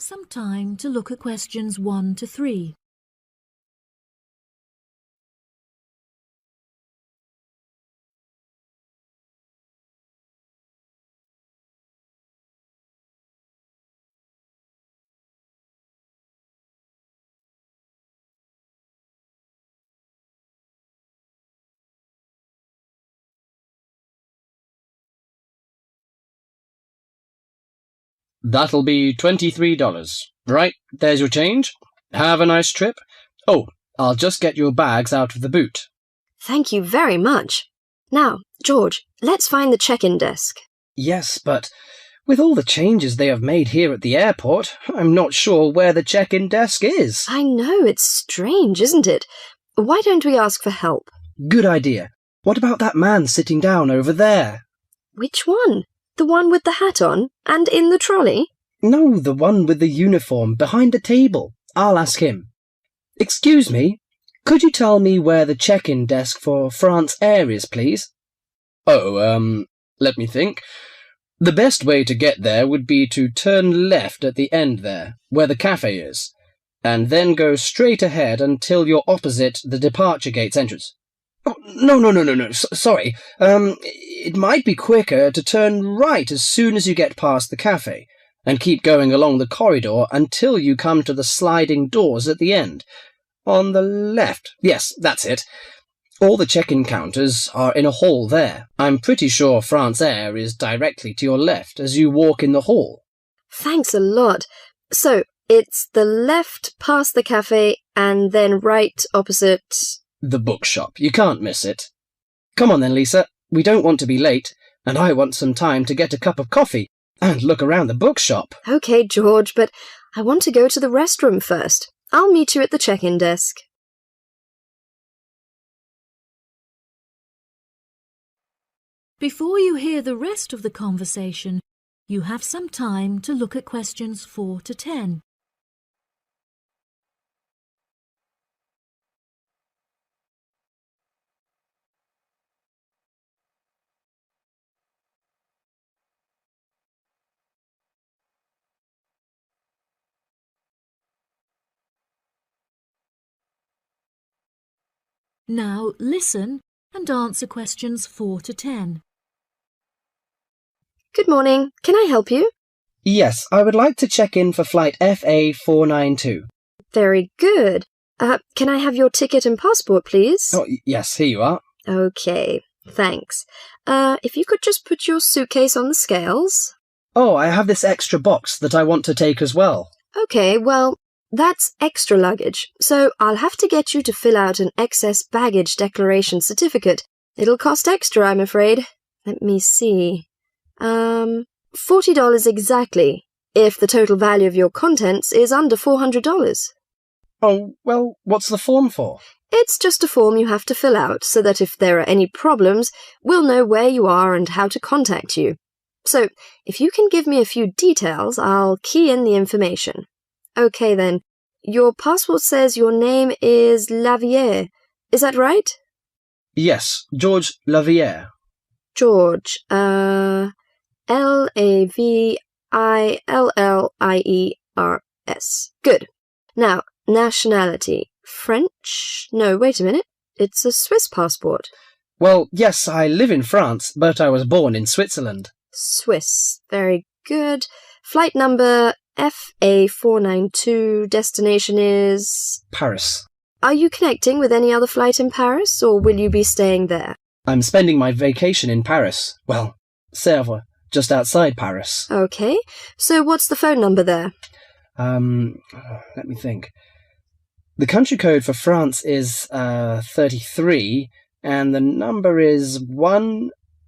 some time to look at questions 1 to 3. That'll be $23. Right, there's your change. Have a nice trip. Oh, I'll just get your bags out of the boot. Thank you very much. Now, George, let's find the check-in desk. Yes, but with all the changes they have made here at the airport, I'm not sure where the check-in desk is. I know, it's strange, isn't it? Why don't we ask for help? Good idea. What about that man sitting down over there? Which one? The one with the hat on and in the trolley? No, the one with the uniform behind the table. I'll ask him. Excuse me, could you tell me where the check-in desk for France Air is, please? Oh, let me think. The best way to get there would be to turn left at the end there, where the cafe is, and then go straight ahead until you're opposite the departure gates entrance. Oh, no, sorry. It might be quicker to turn right as soon as you get past the cafe, and keep going along the corridor until you come to the sliding doors at the end. On the left. Yes, that's it. All the check-in counters are in a hall there. I'm pretty sure France Air is directly to your left as you walk in the hall. Thanks a lot. So, it's the left past the cafe and then right opposite... The bookshop. You can't miss it. Come on then, Lisa. We don't want to be late, and I want some time to get a cup of coffee and look around the bookshop. OK, George, but I want to go to the restroom first. I'll meet you at the check-in desk. Before you hear the rest of the conversation, you have some time to look at questions 4 to 10. Now listen and answer questions 4 to 10. Good morning. Can I help you? Yes, I would like to check in for flight FA492. Very good. Can I have your ticket and passport, please? Oh, yes, here you are. OK, thanks. If you could just put your suitcase on the scales. Oh, I have this extra box that I want to take as well. OK, well, that's extra luggage, so I'll have to get you to fill out an excess baggage declaration certificate. It'll cost extra, I'm afraid. Let me see. $40 exactly, if the total value of your contents is under $400. Oh, well, what's the form for? It's just a form you have to fill out so that if there are any problems, we'll know where you are and how to contact you. So, if you can give me a few details, I'll key in the information. OK then, your passport says your name is Lavier. Is that right? Yes, George Lavier. George, Lavillieres. Good. Now, nationality. French? No, wait a minute. It's a Swiss passport. Well, yes, I live in France, but I was born in Switzerland. Swiss. Very good. Flight number FA492. Destination is... Paris. Are you connecting with any other flight in Paris, or will you be staying there? I'm spending my vacation in Paris. Well, Sèvres, just outside Paris. OK. So what's the phone number there? Let me think. The country code for France is 33, and the number is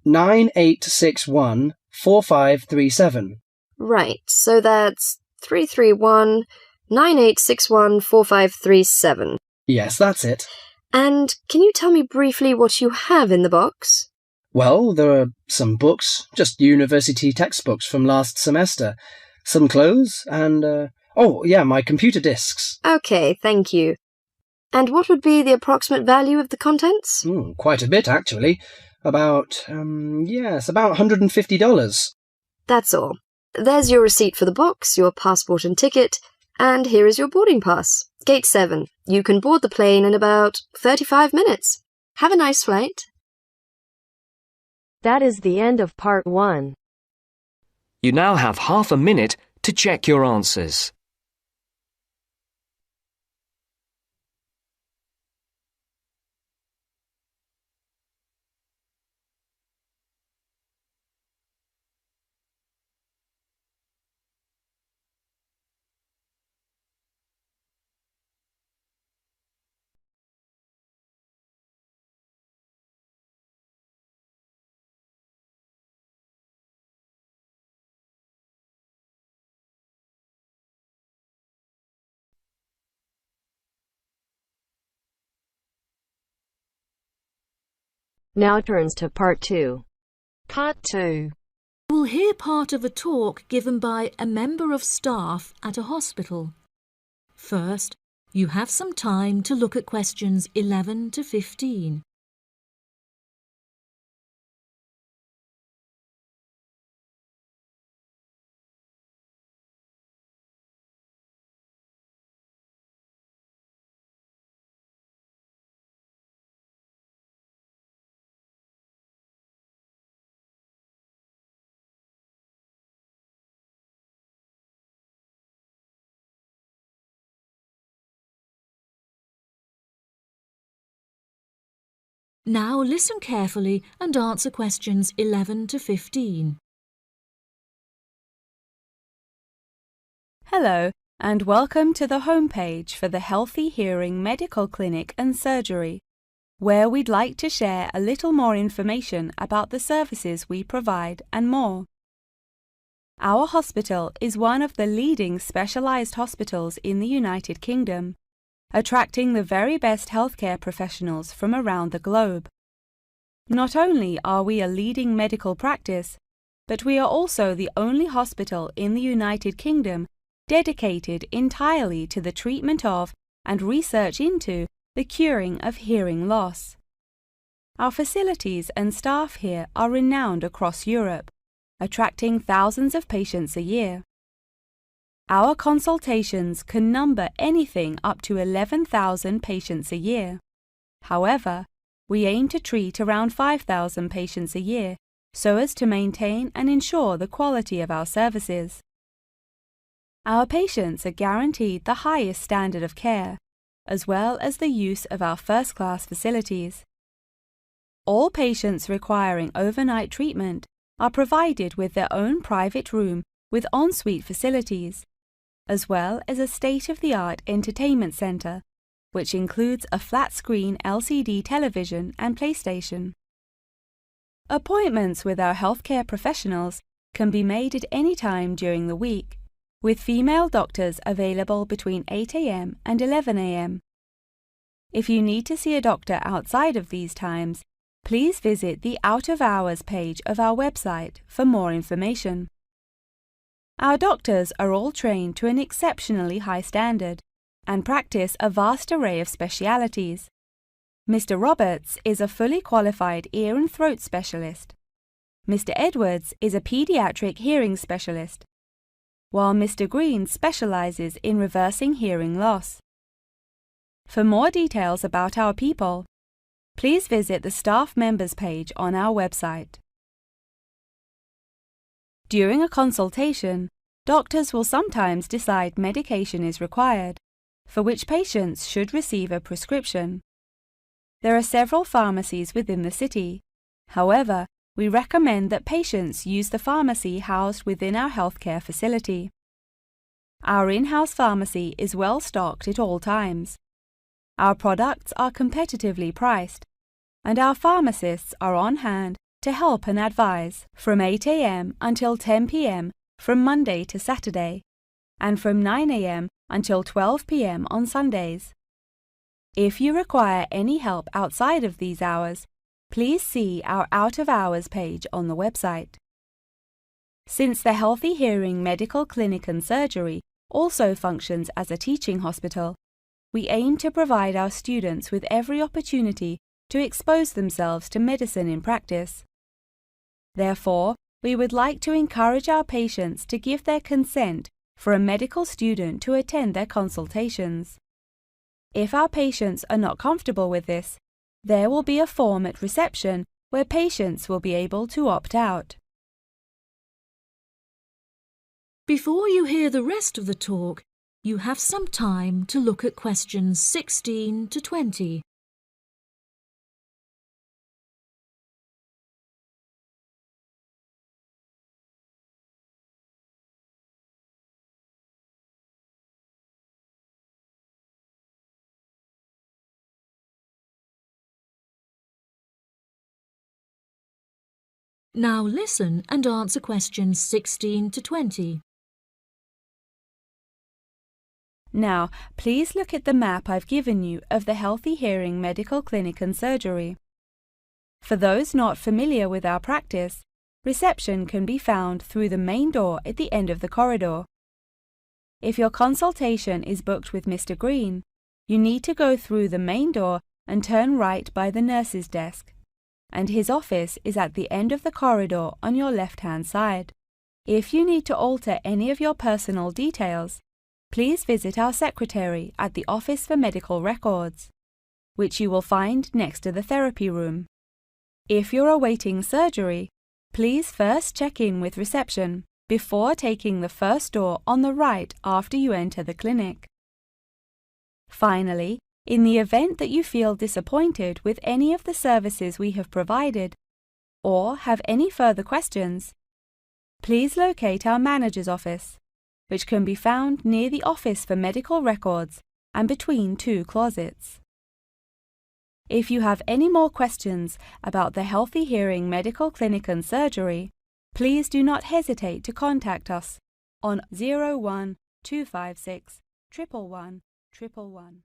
198614537. Right, so that's 331-9861-4537. Yes, that's it. And can you tell me briefly what you have in the box? Well, there are some books, just university textbooks from last semester, some clothes, and, my computer disks. OK, thank you. And what would be the approximate value of the contents? Quite a bit, actually. About $150. That's all. There's your receipt for the box, your passport and ticket, and here is your boarding pass. Gate 7. You can board the plane in about 35 minutes. Have a nice flight. That is the end of part 1. You now have half a minute to check your answers. Now turns to part 2. Part 2. You will hear part of a talk given by a member of staff at a hospital. First, you have some time to look at questions 11 to 15. Now listen carefully and answer questions 11 to 15. Hello, and welcome to the homepage for the Healthy Hearing Medical Clinic and Surgery, where we'd like to share a little more information about the services we provide and more. Our hospital is one of the leading specialised hospitals in the United Kingdom, attracting the very best healthcare professionals from around the globe. Not only are we a leading medical practice, but we are also the only hospital in the United Kingdom dedicated entirely to the treatment of and research into the curing of hearing loss. Our facilities and staff here are renowned across Europe, attracting thousands of patients a year. Our consultations can number anything up to 11,000 patients a year. However, we aim to treat around 5,000 patients a year so as to maintain and ensure the quality of our services. Our patients are guaranteed the highest standard of care, as well as the use of our first-class facilities. All patients requiring overnight treatment are provided with their own private room with ensuite facilities, as well as a state-of-the-art entertainment centre, which includes a flat-screen LCD television and PlayStation. Appointments with our healthcare professionals can be made at any time during the week, with female doctors available between 8 a.m. and 11 a.m. If you need to see a doctor outside of these times, please visit the Out of Hours page of our website for more information. Our doctors are all trained to an exceptionally high standard and practice a vast array of specialities. Mr. Roberts is a fully qualified ear and throat specialist. Mr. Edwards is a pediatric hearing specialist, while Mr. Green specializes in reversing hearing loss. For more details about our people, please visit the staff members page on our website. During a consultation, doctors will sometimes decide medication is required, for which patients should receive a prescription. There are several pharmacies within the city. However, we recommend that patients use the pharmacy housed within our healthcare facility. Our in-house pharmacy is well stocked at all times. Our products are competitively priced, and our pharmacists are on hand to help and advise from 8 a.m. until 10 p.m. from Monday to Saturday, and from 9 a.m. until 12 p.m. on Sundays. If you require any help outside of these hours, please see our Out of Hours page on the website. Since the Healthy Hearing Medical Clinic and Surgery also functions as a teaching hospital, we aim to provide our students with every opportunity to expose themselves to medicine in practice. Therefore, we would like to encourage our patients to give their consent for a medical student to attend their consultations. If our patients are not comfortable with this, there will be a form at reception where patients will be able to opt out. Before you hear the rest of the talk, you have some time to look at questions 16 to 20. Now listen and answer questions 16 to 20. Now, please look at the map I've given you of the Healthy Hearing Medical Clinic and Surgery. For those not familiar with our practice, reception can be found through the main door at the end of the corridor. If your consultation is booked with Mr. Green, you need to go through the main door and turn right by the nurse's desk, and his office is at the end of the corridor on your left-hand side. If you need to alter any of your personal details, please visit our secretary at the Office for Medical Records, which you will find next to the therapy room. If you're awaiting surgery, please first check in with reception before taking the first door on the right after you enter the clinic. Finally, in the event that you feel disappointed with any of the services we have provided, or have any further questions, please locate our manager's office, which can be found near the Office for Medical Records and between two closets. If you have any more questions about the Healthy Hearing Medical Clinic and Surgery, please do not hesitate to contact us on 01 256 111 111.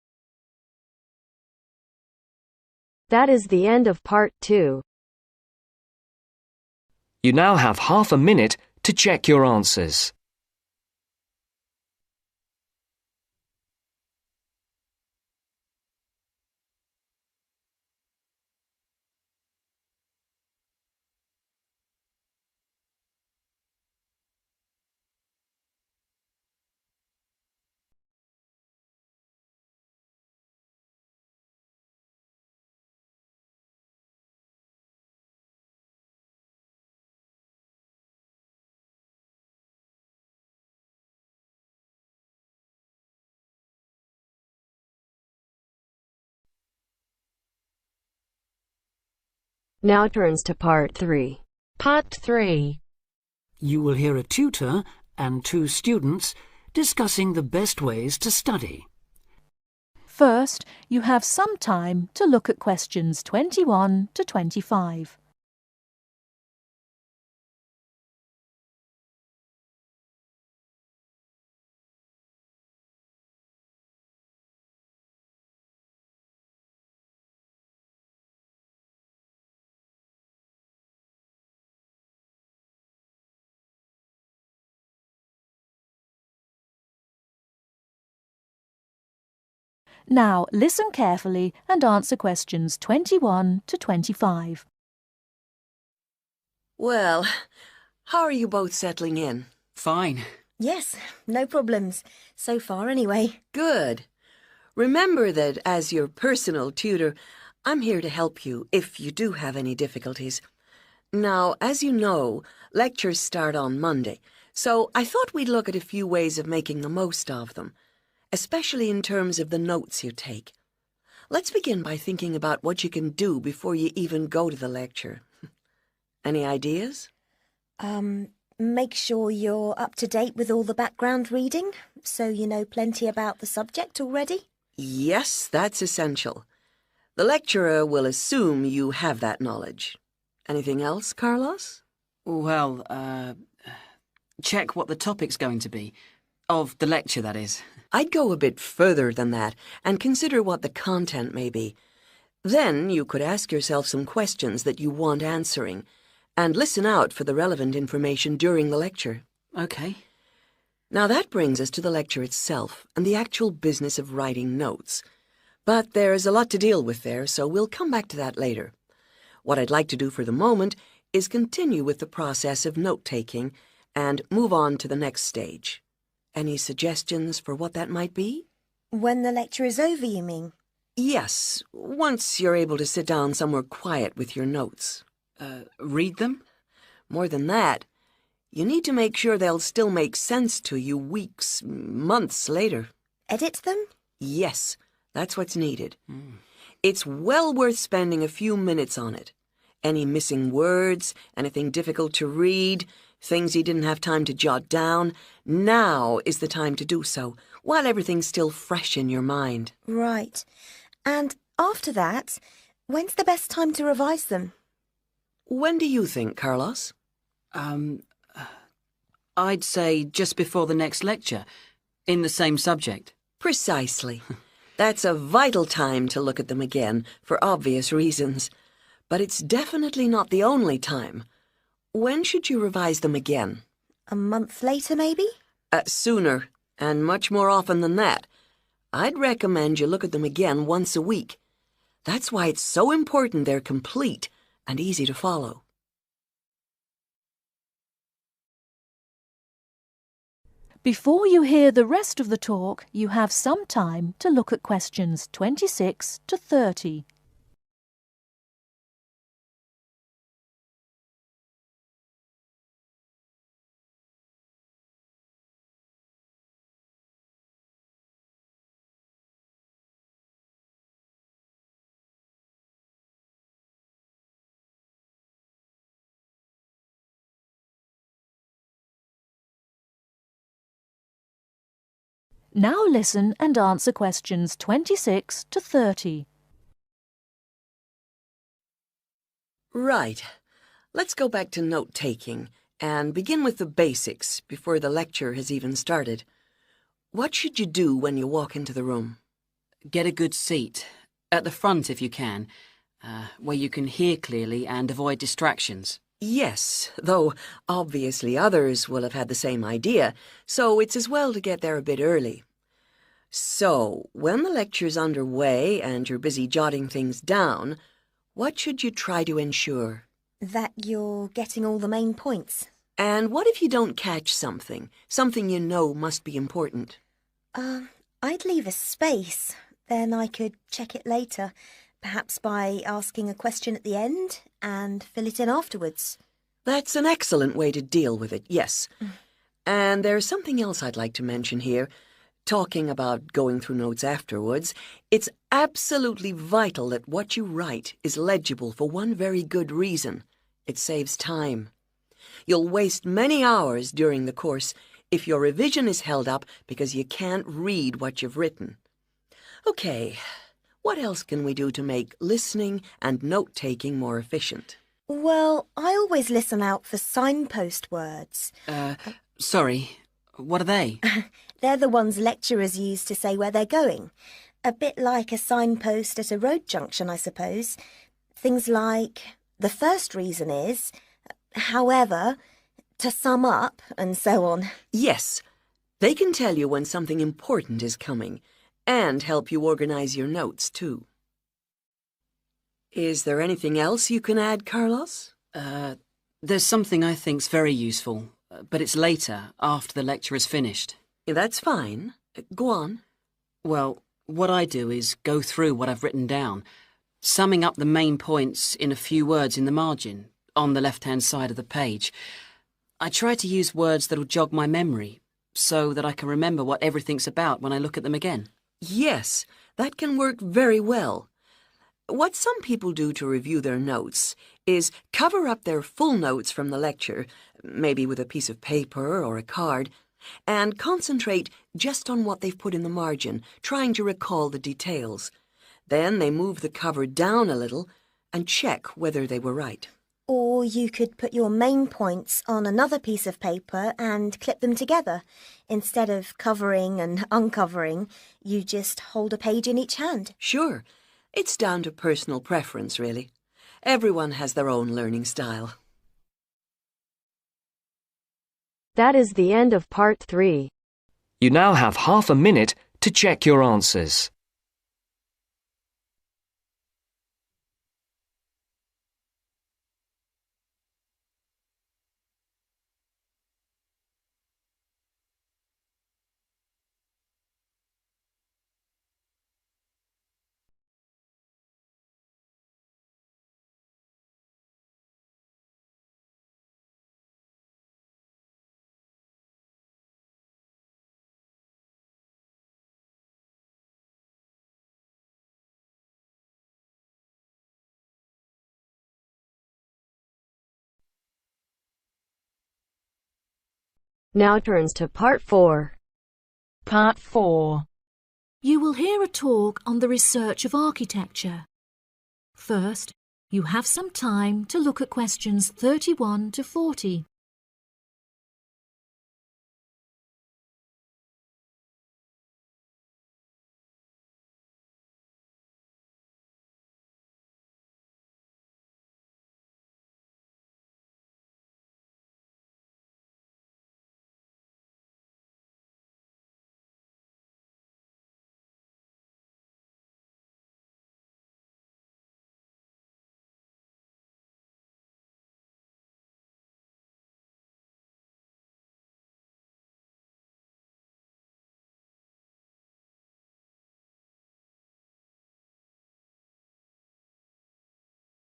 That is the end of part 2. You now have half a minute to check your answers. Now turns to part 3. Part 3. You will hear a tutor and 2 students discussing the best ways to study. First, you have some time to look at questions 21 to 25. Now listen carefully and answer questions 21 to 25. Well, how are you both settling in? Fine. Yes, no problems. So far, anyway. Good. Remember that as your personal tutor, I'm here to help you if you do have any difficulties. Now, as you know, lectures start on Monday, so I thought we'd look at a few ways of making the most of them, especially in terms of the notes you take. Let's begin by thinking about what you can do before you even go to the lecture. Any ideas? Make sure you're up to date with all the background reading, so you know plenty about the subject already. Yes, that's essential. The lecturer will assume you have that knowledge. Anything else, Carlos? Well, check what the topic's going to be. Of the lecture, that is. I'd go a bit further than that and consider what the content may be. Then you could ask yourself some questions that you want answering and listen out for the relevant information during the lecture. Okay. Now that brings us to the lecture itself and the actual business of writing notes. But there's a lot to deal with there, so we'll come back to that later. What I'd like to do for the moment is continue with the process of note-taking and move on to the next stage. Any suggestions for what that might be? When the lecture is over, you mean? Yes, once you're able to sit down somewhere quiet with your notes. Read them? More than that, you need to make sure they'll still make sense to you weeks, months later. Edit them? Yes, that's what's needed. It's well worth spending a few minutes on it. Any missing words, anything difficult to read, things you didn't have time to jot down, now is the time to do so, while everything's still fresh in your mind. Right. And after that, when's the best time to revise them? When do you think, Carlos? I'd say just before the next lecture, in the same subject. Precisely. That's a vital time to look at them again, for obvious reasons. But it's definitely not the only time. When should you revise them again? A month later, maybe? Sooner, and much more often than that. I'd recommend you look at them again once a week. That's why it's so important they're complete and easy to follow. Before you hear the rest of the talk, you have some time to look at questions 26 to 30. Now listen and answer questions 26 to 30. Right. Let's go back to note-taking and begin with the basics before the lecture has even started. What should you do when you walk into the room? Get a good seat, at the front if you can, where you can hear clearly and avoid distractions. Yes, though obviously others will have had the same idea, so it's as well to get there a bit early. So, when the lecture's underway and you're busy jotting things down, what should you try to ensure? That you're getting all the main points. And what if you don't catch something you know must be important? I'd leave a space. Then I could check it later, perhaps by asking a question at the end and fill it in afterwards. That's an excellent way to deal with it, yes. And there's something else I'd like to mention here. Talking about going through notes afterwards, it's absolutely vital that what you write is legible for one very good reason. It saves time. You'll waste many hours during the course if your revision is held up because you can't read what you've written. Okay, what else can we do to make listening and note-taking more efficient? Well, I always listen out for signpost words. Sorry, what are they? They're the ones lecturers use to say where they're going. A bit like a signpost at a road junction, I suppose. Things like, the first reason is, however, to sum up, and so on. Yes, they can tell you when something important is coming, and help you organize your notes, too. Is there anything else you can add, Carlos? There's something I think's very useful, but it's later, after the lecture is finished. That's fine. Go on. Well, what I do is go through what I've written down, summing up the main points in a few words in the margin, on the left-hand side of the page. I try to use words that'll jog my memory, so that I can remember what everything's about when I look at them again. Yes, that can work very well. What some people do to review their notes is cover up their full notes from the lecture, maybe with a piece of paper or a card, and concentrate just on what they've put in the margin, trying to recall the details. Then they move the cover down a little and check whether they were right. Or you could put your main points on another piece of paper and clip them together. Instead of covering and uncovering, you just hold a page in each hand. Sure. It's down to personal preference, really. Everyone has their own learning style. That is the end of part 3. You now have half a minute to check your answers. Now turns to Part 4. Part 4. You will hear a talk on the research of architecture. First, you have some time to look at questions 31 to 40.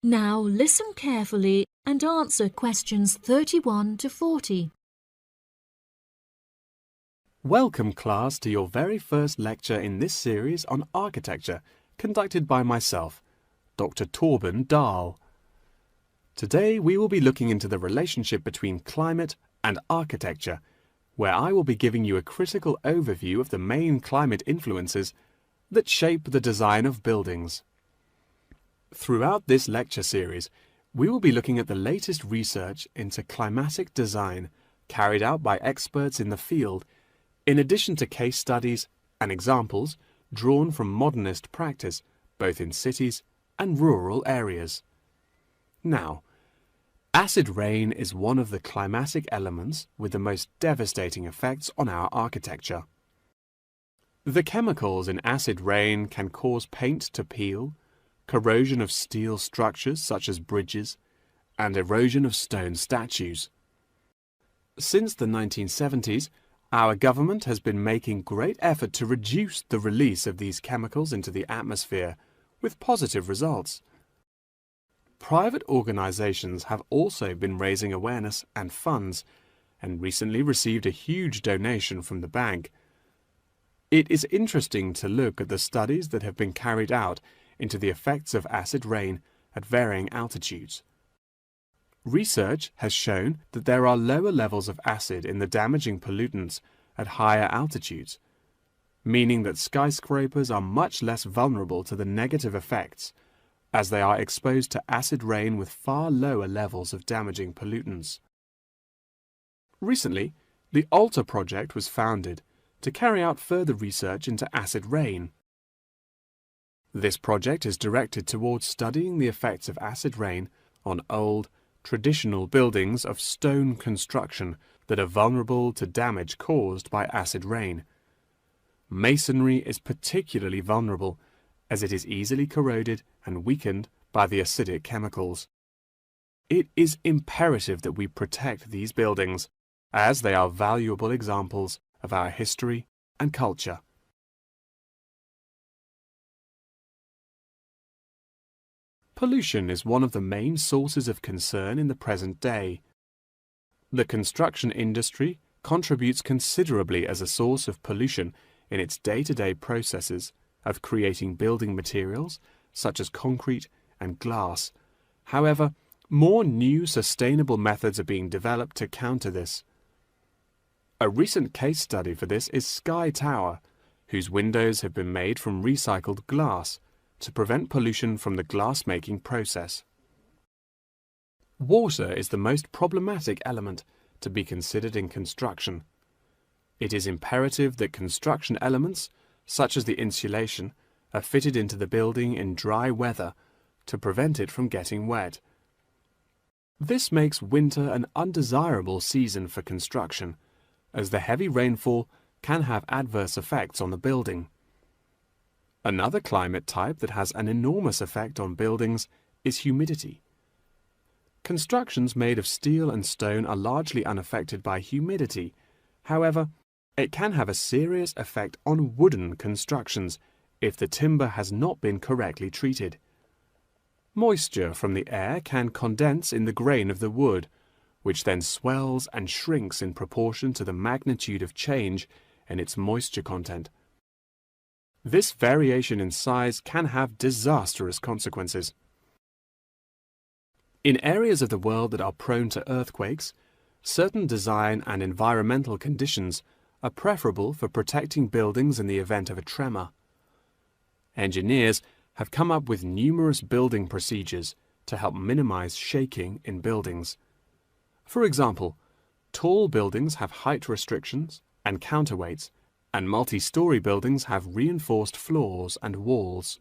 Now listen carefully and answer questions 31 to 40. Welcome, class, to your very first lecture in this series on architecture, conducted by myself, Dr. Torben Dahl. Today we will be looking into the relationship between climate and architecture, where I will be giving you a critical overview of the main climate influences that shape the design of buildings. Throughout this lecture series, we will be looking at the latest research into climatic design carried out by experts in the field, in addition to case studies and examples drawn from modernist practice, both in cities and rural areas. Now, acid rain is one of the climatic elements with the most devastating effects on our architecture. The chemicals in acid rain can cause paint to peel, corrosion of steel structures such as bridges, and erosion of stone statues. Since the 1970s, our government has been making great effort to reduce the release of these chemicals into the atmosphere, with positive results. Private organizations have also been raising awareness and funds, and recently received a huge donation from the bank. It is interesting to look at the studies that have been carried out into the effects of acid rain at varying altitudes. Research has shown that there are lower levels of acid in the damaging pollutants at higher altitudes, meaning that skyscrapers are much less vulnerable to the negative effects, as they are exposed to acid rain with far lower levels of damaging pollutants. Recently, the ALTA project was founded to carry out further research into acid rain. This project is directed towards studying the effects of acid rain on old, traditional buildings of stone construction that are vulnerable to damage caused by acid rain. Masonry is particularly vulnerable as it is easily corroded and weakened by the acidic chemicals. It is imperative that we protect these buildings, as they are valuable examples of our history and culture. Pollution is one of the main sources of concern in the present day. The construction industry contributes considerably as a source of pollution in its day-to-day processes of creating building materials such as concrete and glass. However, more new sustainable methods are being developed to counter this. A recent case study for this is Sky Tower, whose windows have been made from recycled glass to prevent pollution from the glass-making process. Water is the most problematic element to be considered in construction. It is imperative that construction elements, such as the insulation, are fitted into the building in dry weather to prevent it from getting wet. This makes winter an undesirable season for construction, as the heavy rainfall can have adverse effects on the building. Another climate type that has an enormous effect on buildings is humidity. Constructions made of steel and stone are largely unaffected by humidity. However, it can have a serious effect on wooden constructions if the timber has not been correctly treated. Moisture from the air can condense in the grain of the wood, which then swells and shrinks in proportion to the magnitude of change in its moisture content. This variation in size can have disastrous consequences. In areas of the world that are prone to earthquakes, certain design and environmental conditions are preferable for protecting buildings in the event of a tremor. Engineers have come up with numerous building procedures to help minimize shaking in buildings. For example, tall buildings have height restrictions and counterweights, and multi-story buildings have reinforced floors and walls.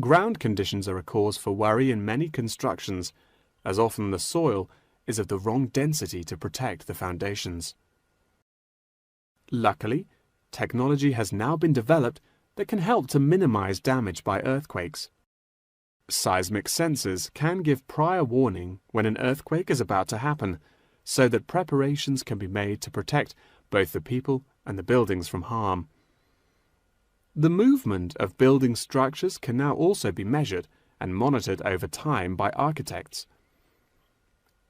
Ground conditions are a cause for worry in many constructions, as often the soil is of the wrong density to protect the foundations. Luckily, technology has now been developed that can help to minimize damage by earthquakes. Seismic sensors can give prior warning when an earthquake is about to happen, so that preparations can be made to protect both the people and the buildings from harm. The movement of building structures can now also be measured and monitored over time by architects.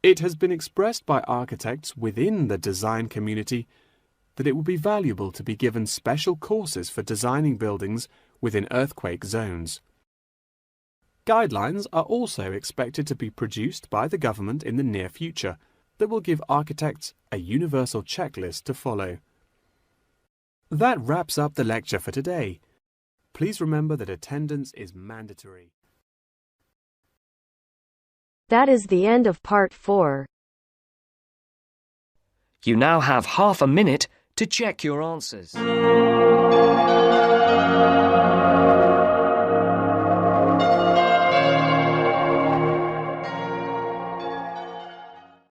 It has been expressed by architects within the design community that it would be valuable to be given special courses for designing buildings within earthquake zones. Guidelines are also expected to be produced by the government in the near future that will give architects a universal checklist to follow. That wraps up the lecture for today. Please remember that attendance is mandatory. That is the end of part 4. You now have half a minute to check your answers.